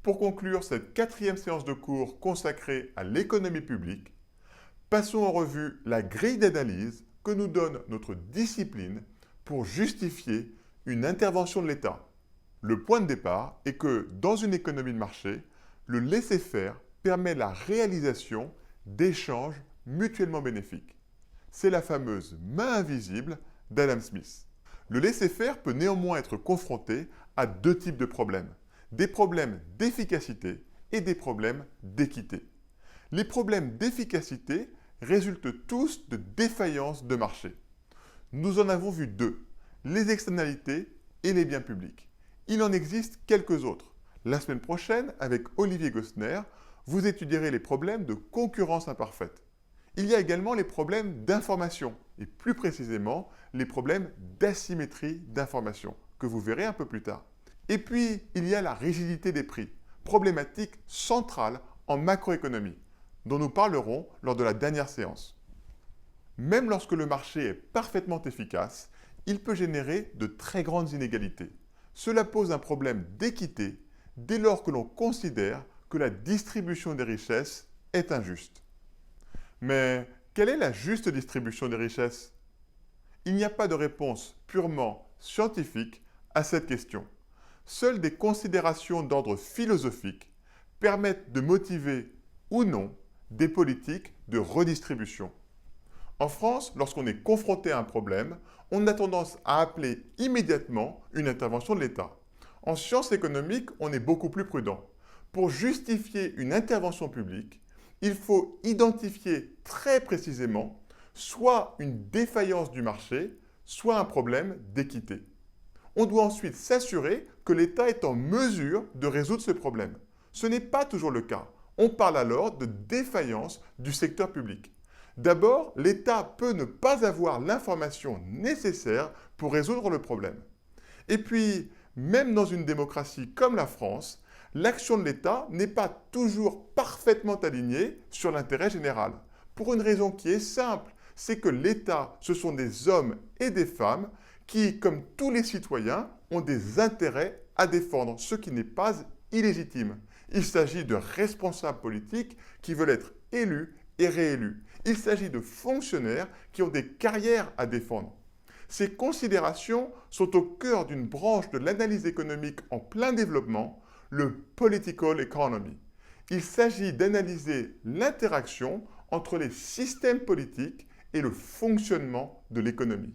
Pour conclure cette quatrième séance de cours consacrée à l'économie publique, passons en revue la grille d'analyse que nous donne notre discipline pour justifier une intervention de l'État. Le point de départ est que dans une économie de marché, le laisser-faire permet la réalisation d'échanges mutuellement bénéfiques. C'est la fameuse main invisible d'Adam Smith. Le laisser-faire peut néanmoins être confronté à deux types de problèmes. Des problèmes d'efficacité et des problèmes d'équité. Les problèmes d'efficacité résultent tous de défaillances de marché. Nous en avons vu deux, les externalités et les biens publics. Il en existe quelques autres. La semaine prochaine, avec Olivier Gosner, vous étudierez les problèmes de concurrence imparfaite. Il y a également les problèmes d'information, et plus précisément les problèmes d'asymétrie d'information, que vous verrez un peu plus tard. Et puis, il y a la rigidité des prix, problématique centrale en macroéconomie, dont nous parlerons lors de la dernière séance. Même lorsque le marché est parfaitement efficace, il peut générer de très grandes inégalités. Cela pose un problème d'équité dès lors que l'on considère que la distribution des richesses est injuste. Mais quelle est la juste distribution des richesses? Il n'y a pas de réponse purement scientifique à cette question. Seules des considérations d'ordre philosophique permettent de motiver ou non des politiques de redistribution. En France, lorsqu'on est confronté à un problème, on a tendance à appeler immédiatement une intervention de l'État. En sciences économiques, on est beaucoup plus prudent. Pour justifier une intervention publique, il faut identifier très précisément soit une défaillance du marché, soit un problème d'équité. On doit ensuite s'assurer que l'État est en mesure de résoudre ce problème. Ce n'est pas toujours le cas. On parle alors de défaillance du secteur public. D'abord, l'État peut ne pas avoir l'information nécessaire pour résoudre le problème. Et puis, même dans une démocratie comme la France, l'action de l'État n'est pas toujours parfaitement alignée sur l'intérêt général. Pour une raison qui est simple, c'est que l'État, ce sont des hommes et des femmes qui, comme tous les citoyens, ont des intérêts à défendre, ce qui n'est pas illégitime. Il s'agit de responsables politiques qui veulent être élus et réélus. Il s'agit de fonctionnaires qui ont des carrières à défendre. Ces considérations sont au cœur d'une branche de l'analyse économique en plein développement, le political economy. Il s'agit d'analyser l'interaction entre les systèmes politiques et le fonctionnement de l'économie.